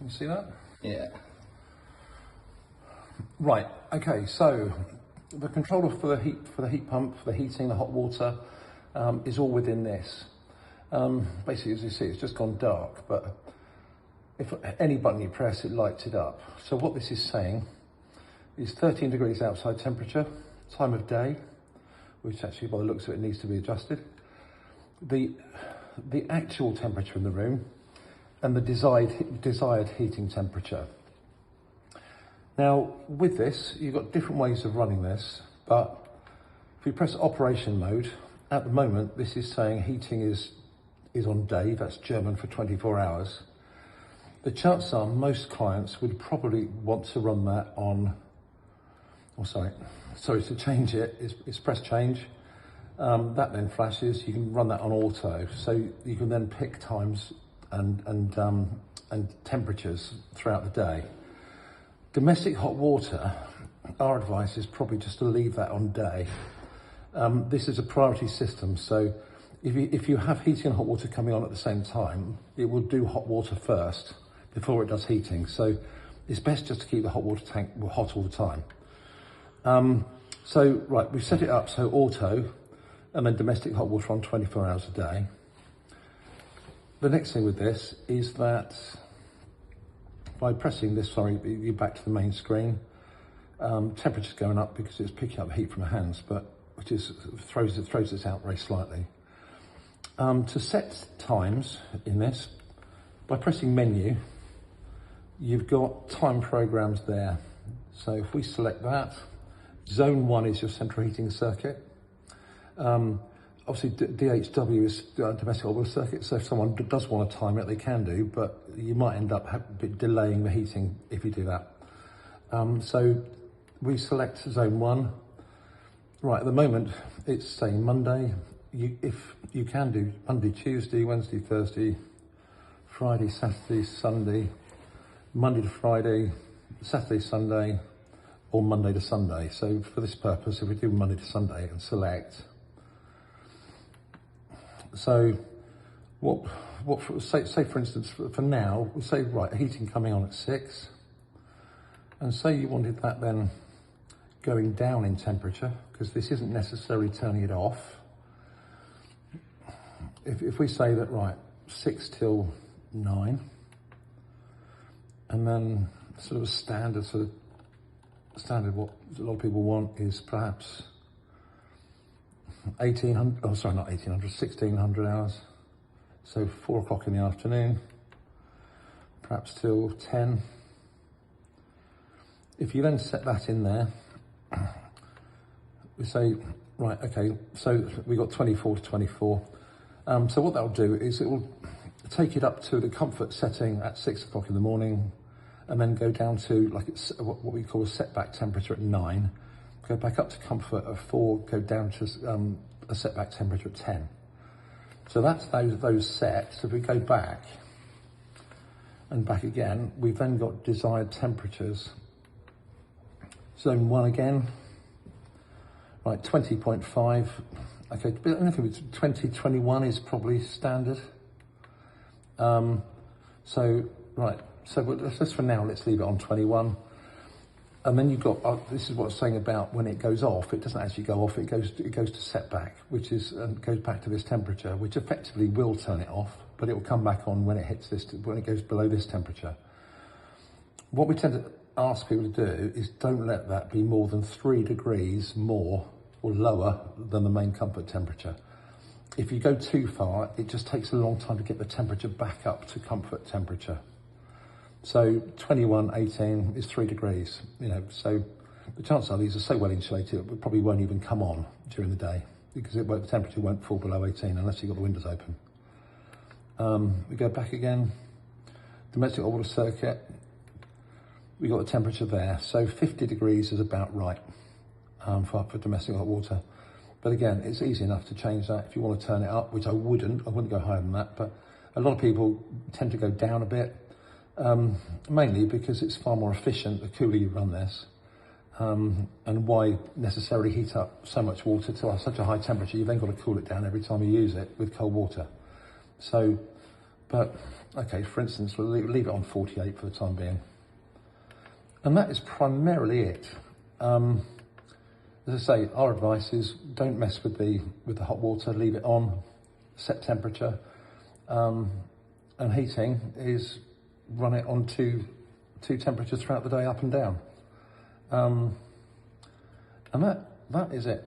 Can you see that? Yeah. Right, okay, so the controller for the heat pump, for the heating, the hot water, is all within this. Basically, as you see, it's just gone dark, but if any button you press, it lights it up. So what this is saying is 13 degrees outside temperature, time of day, which actually by the looks of it needs to be adjusted, the actual temperature in the room, and the desired heating temperature. Now, with this, you've got different ways of running this, but if we press operation mode, at the moment, this is saying heating is on day, that's German for 24 hours. The chances are most clients would probably want to run that on, to change it, is press change. That then flashes, you can run that on auto, so you can then pick times and temperatures throughout the day. Domestic hot water, our advice is probably just to leave that on day. This is a priority system, so if you have heating and hot water coming on at the same time, it will do hot water first before it does heating. So it's best just to keep the hot water tank hot all the time. Right, we've set it up so auto, and then domestic hot water on 24 hours a day. The next thing with this is that by pressing this, you're back to the main screen. Temperature's going up because it's picking up heat from the hands, but which throws this out very slightly. To set times in this, by pressing menu, you've got time programs there. So if we select that, zone 1 is your central heating circuit. Obviously DHW is domestic hot water circuit, so if someone does want to time it, they can do, but you might end up delaying the heating if you do that. So we select zone 1. Right, at the moment it's saying Monday. If you can do Monday, Tuesday, Wednesday, Thursday, Friday, Saturday, Sunday, Monday to Friday, Saturday, Sunday, or Monday to Sunday. So for this purpose, if we do Monday to Sunday and select, so say for instance, for now, we'll say, right, heating coming on at 6, and say you wanted that then going down in temperature, because this isn't necessarily turning it off. If we say that, right, 6 till 9, and then sort of standard what a lot of people want is perhaps 1600 hours. So 4 o'clock in the afternoon, perhaps till 10. If you then set that in there, we say, right, okay, so we got 24 to 24. So what that'll do is it will take it up to the comfort setting at 6 o'clock in the morning, and then go down to what we call a setback temperature at 9, go back up to comfort at 4, go down to a setback temperature at 10. So that's those sets. If we go back and back again, we've then got desired temperatures. Zone 1 again, right, 20.5. Okay, I don't think it's 2021 is probably standard. So let's for now, let's leave it on 21. And then you've got, this is what I was saying about when it goes off, it doesn't actually go off, it goes to setback, which is, goes back to this temperature, which effectively will turn it off, but it will come back on when it hits this, when it goes below this temperature. What we tend to ask people to do is don't let that be more than 3 degrees more or lower than the main comfort temperature. If you go too far, it just takes a long time to get the temperature back up to comfort temperature. So 21, 18 is 3 degrees, so the chances are these are so well insulated it probably won't even come on during the day, because the temperature won't fall below 18 unless you've got the windows open. We go back again, domestic hot water circuit, we got the temperature there, so 50 degrees is about right for domestic hot water. But again, it's easy enough to change that if you want to turn it up, which I wouldn't go higher than that, but a lot of people tend to go down a bit. Mainly because it's far more efficient the cooler you run this, and why necessarily heat up so much water to such a high temperature? You've then got to cool it down every time you use it with cold water. So, but Okay, for instance, we'll leave it on 48 for the time being. And that is primarily it. As I say, our advice is don't mess with the hot water, leave it on, set temperature. And heating is run it on two temperatures throughout the day, up and down. And that is it.